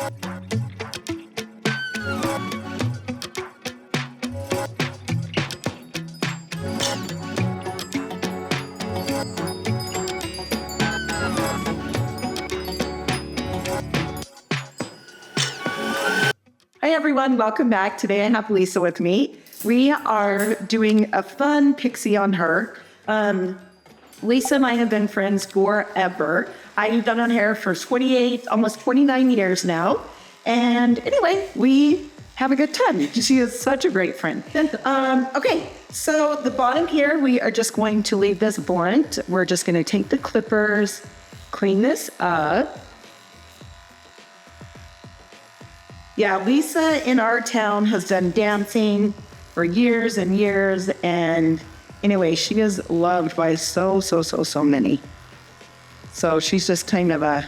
Hi everyone, welcome back. Today I have Lisa with me. We are doing a fun Pixie on her. Lisa and I have been friends forever. I've done her hair for 28, almost 29 years now. And anyway, we have a good time. She is such a great friend. Okay, so the bottom here, we are just going to leave this blunt. We're just going to take the clippers, clean this up. Yeah, Lisa in our town has done dancing for years and years. And anyway, she is loved by so many. So she's just kind of a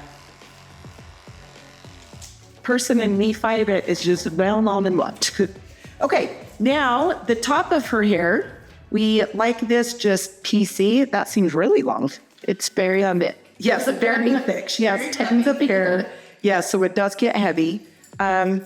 person in Nape that is just well known and loved. Okay, now the top of her hair, we like this just piecey. That seems really long. It's very yes, very thick. She has tons of hair. Yeah, so it does get heavy. So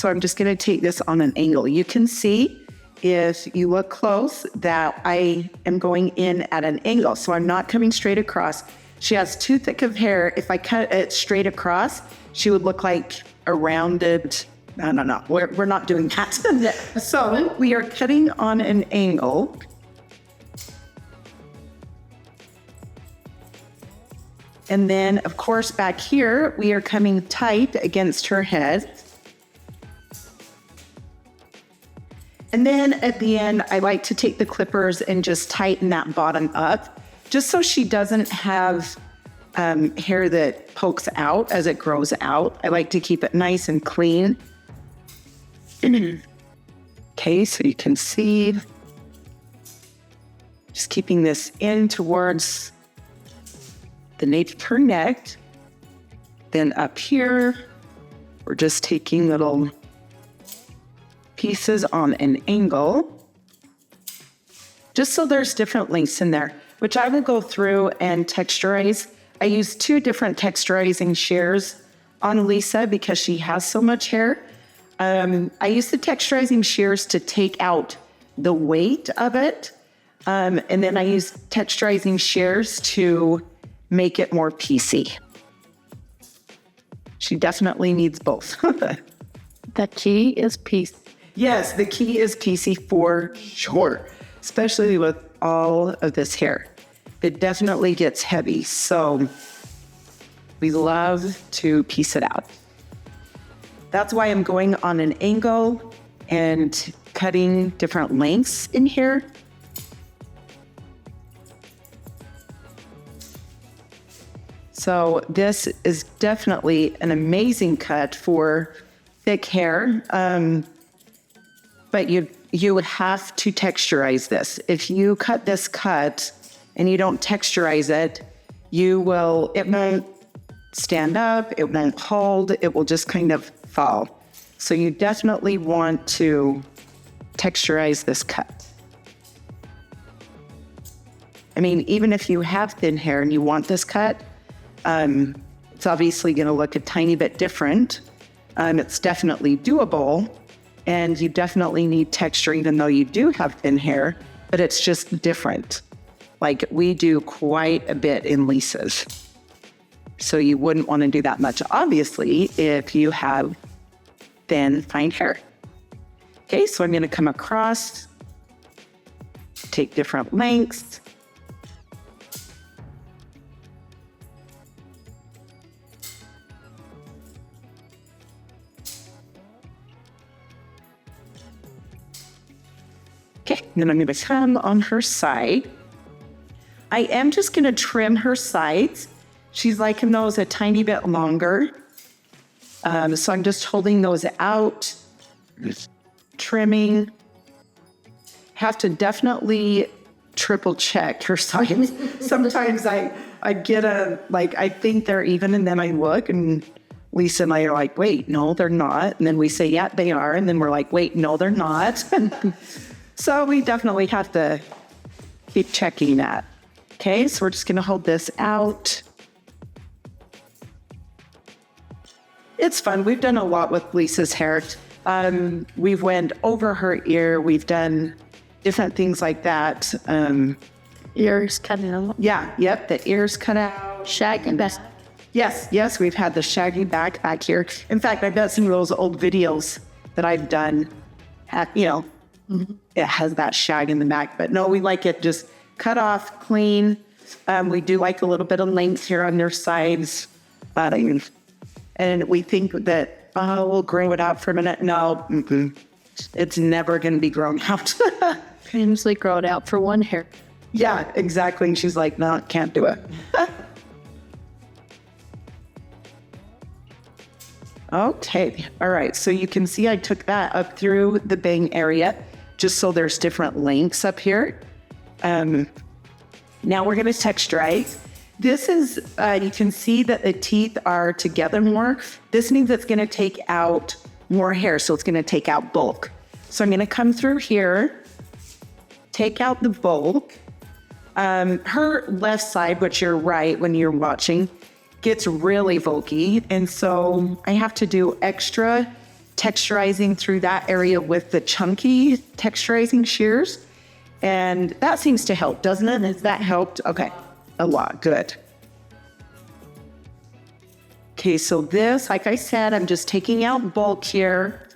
I'm just going to take this on an angle. You can see if you look close that I am going in at an angle. So I'm not coming straight across. She has too thick of hair. If I cut it straight across, she would look like a rounded, I don't know. We're not doing that. So we are cutting on an angle. And then, of course, back here, we are coming tight against her head. And then at the end, I like to take the clippers and just tighten that bottom up, just so she doesn't have hair that pokes out as it grows out. I like to keep it nice and clean. Okay, so you can see, just keeping this in towards the nape of her neck. Then up here, we're just taking little pieces on an angle, just so there's different lengths in there, which I will go through and texturize. I use 2 different texturizing shears on Lisa because she has so much hair. I use the texturizing shears to take out the weight of it. And then I use texturizing shears to make it more piecey. She definitely needs both. The key is piece. Yes, the key is piecey for sure, especially with all of this hair. It definitely gets heavy, so we love to piece it out. That's why I'm going on an angle and cutting different lengths in here. So this is definitely an amazing cut for thick hair, but you would have to texturize this. If you cut this cut and you don't texturize it, it won't stand up, it won't hold, it will just kind of fall. So you definitely want to texturize this cut. I mean, even if you have thin hair and you want this cut, it's obviously going to look a tiny bit different. It's definitely doable, and you definitely need texture even though you do have thin hair, but it's just different. Like we do quite a bit in Lisa's. So you wouldn't want to do that much, obviously, if you have thin, fine hair. Okay, so I'm going to come across, take different lengths. Okay, then I'm going to come on her side. I am just going to trim her sides. She's liking those a tiny bit longer. So I'm just holding those out, trimming. Have to definitely triple check her sides. Sometimes I get I think they're even, and then I look, and Lisa and I are like, wait, no, they're not. And then we say, yeah, they are. And then we're like, wait, no, they're not. So we definitely have to keep checking that. Okay, so we're just going to hold this out. it's fun. We've done a lot with Lisa's hair. We've went over her ear. We've done different things like that. Ears cut out. Yeah, yep, the ears cut out. Shaggy back. Yes, we've had the shaggy back here. In fact, I bet some of those old videos that I've done, it has that shag in the back. But no, we like it just cut off, clean. We do like a little bit of length here on their sides. And we think that, we'll grow it out for a minute. No, it's never going to be grown out. Usually grow it out for one hair. Yeah, exactly. And she's like, no, can't do it. Okay. All right. So you can see I took that up through the bang area just so there's different lengths up here. Now we're going to texturize. This is, you can see that the teeth are together more. This means it's going to take out more hair. So it's going to take out bulk. So I'm going to come through here, take out the bulk. Her left side, which you're right when you're watching, gets really bulky. And so I have to do extra texturizing through that area with the chunky texturizing shears. And that seems to help, doesn't it? Has that helped? Okay, a lot. Good. Okay, so this, like I said, I'm just taking out bulk here.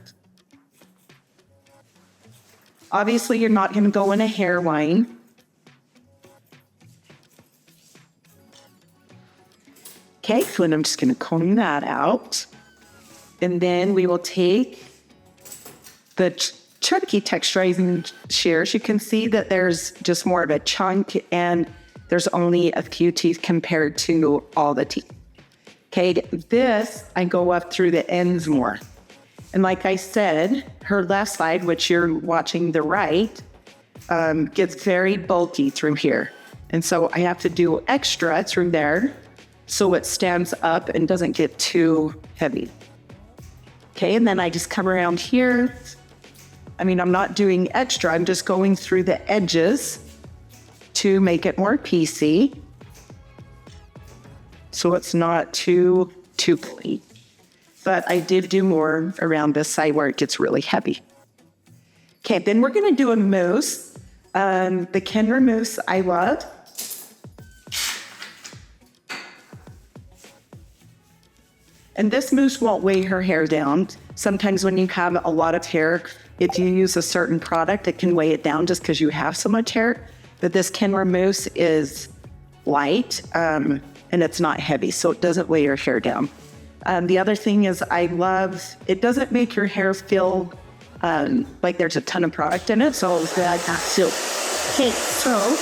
Obviously, you're not going to go in a hairline. Okay, so I'm just going to comb that out. And then we will take the chunky texturizing shears. You can see that there's just more of a chunk and there's only a few teeth compared to all the teeth. Okay, this, I go up through the ends more. And like I said, her left side, which you're watching the right, gets very bulky through here. And so I have to do extra through there so it stands up and doesn't get too heavy. Okay, and then I just come around here. I'm not doing extra, I'm just going through the edges to make it more piecey. So it's not too clean. But I did do more around this side where it gets really heavy. Okay, then we're gonna do a mousse. The Kenra Mousse I love. And this mousse won't weigh her hair down. Sometimes when you have a lot of hair, if you use a certain product, it can weigh it down just because you have so much hair. But this Kenra Mousse is light and it's not heavy, so it doesn't weigh your hair down. The other thing is it doesn't make your hair feel like there's a ton of product in it, so that silk. Okay, so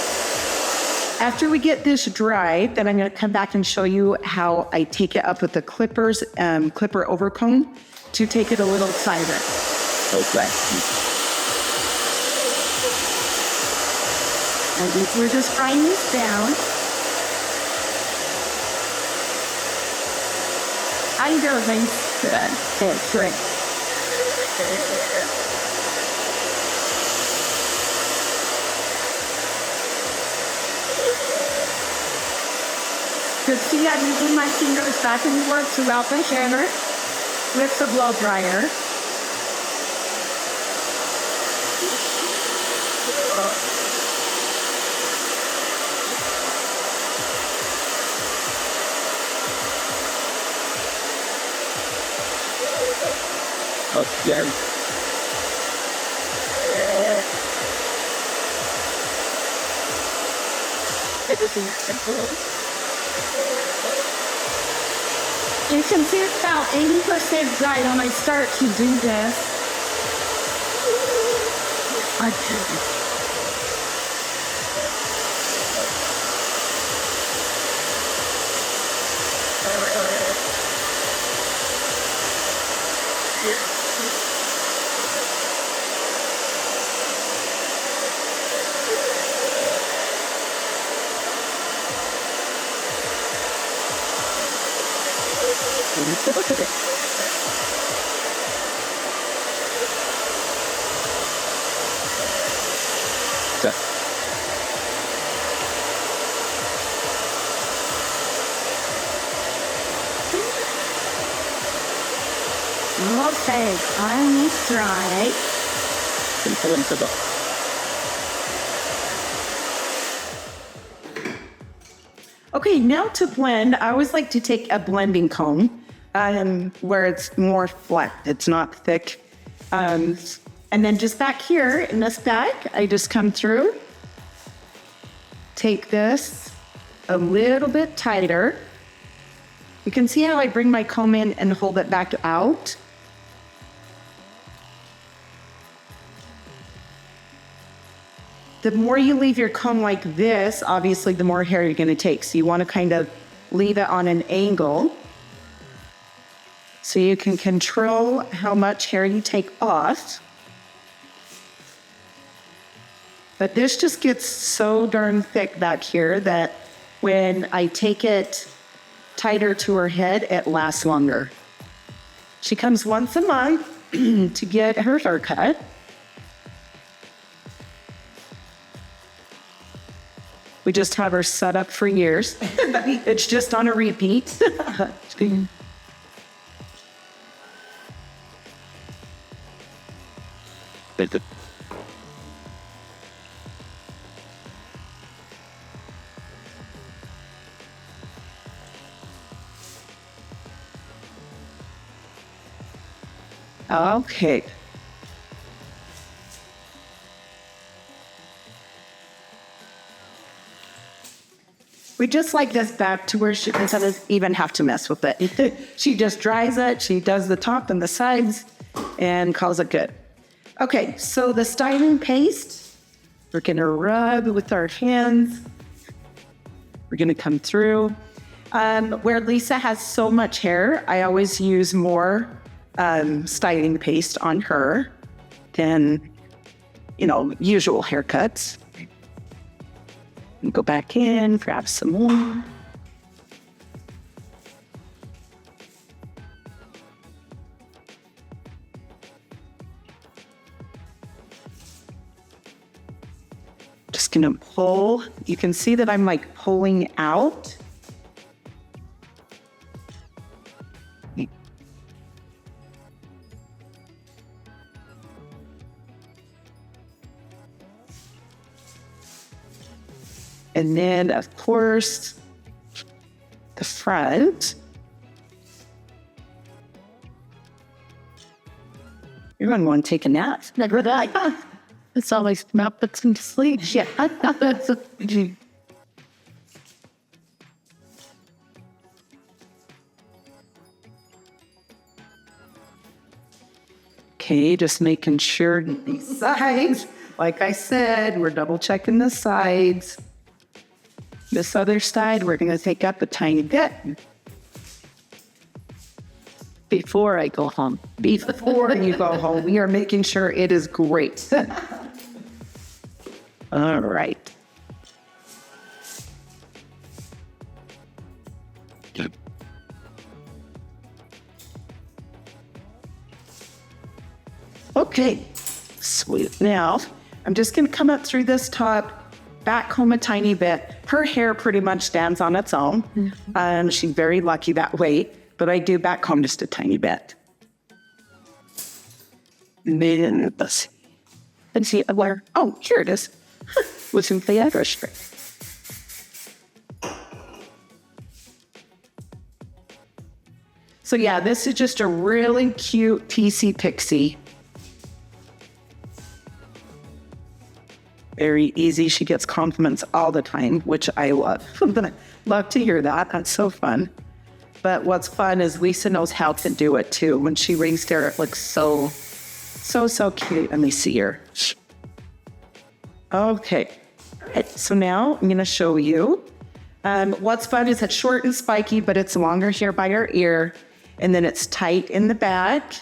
after we get this dry, then I'm going to come back and show you how I take it up with the clipper overcomb to take it a little further. Okay. And we're just frying this down. I'm going to great. You see, I'm using my fingers back and forth throughout the hair with the blow dryer. Okay. You can see it's about 80% dry when I start to do this. Look at it. Okay, I'm dry. Okay, now to blend, I always like to take a blending comb where it's more flat, it's not thick. And then just back here in this bag, I just come through, take this a little bit tighter. You can see how I bring my comb in and hold it back out. The more you leave your comb like this, obviously the more hair you're going to take. So you want to kind of leave it on an angle so you can control how much hair you take off. But this just gets so darn thick back here that when I take it tighter to her head, it lasts longer. She comes once a month to get her haircut. We just have her set up for years. It's just on a repeat. Okay. We just like this back to where she doesn't even have to mess with it. She just dries it, she does the top and the sides, and calls it good. Okay, so the styling paste, we're gonna rub with our hands. We're gonna come through. Where Lisa has so much hair, I always use more styling paste on her than, usual haircuts. Go back in, grab some more. Just gonna pull. You can see that I'm like pulling out. And then, of course, the front. You're going to want to take a nap. It's always Muppets and sleep. Yeah. Okay, just making sure these sides, like I said, we're double checking the sides. This other side, we're going to take up a tiny bit. Before I go home. Before you go home, we are making sure it is great. All right. Okay, sweet. Now, I'm just going to come up through this top, back home a tiny bit. Her hair pretty much stands on its own. She's very lucky that way, but I do back home just a tiny bit. And then, let's see where, oh, here it is. With some Hairspray. So yeah, this is just a really cute Piecey Pixie. Very easy. She gets compliments all the time, which I love. Love to hear that. That's so fun. But what's fun is Lisa knows how to do it too. When she rings there, it looks so cute. Let me see her. Okay. All right. So now I'm going to show you. What's fun is it's short and spiky, but it's longer here by her ear. And then it's tight in the back.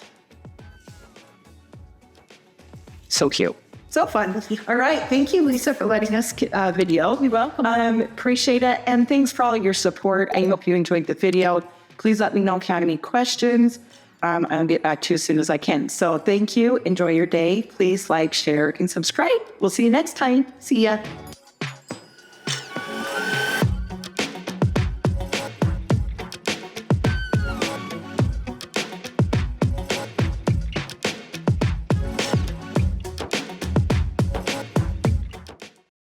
So cute. So fun. All right. Thank you, Lisa, for letting us video. You're welcome. Appreciate it. And thanks for all your support. I hope you enjoyed the video. Please let me know if you have any questions. I'll get back to you as soon as I can. So thank you. Enjoy your day. Please like, share, and subscribe. We'll see you next time. See ya.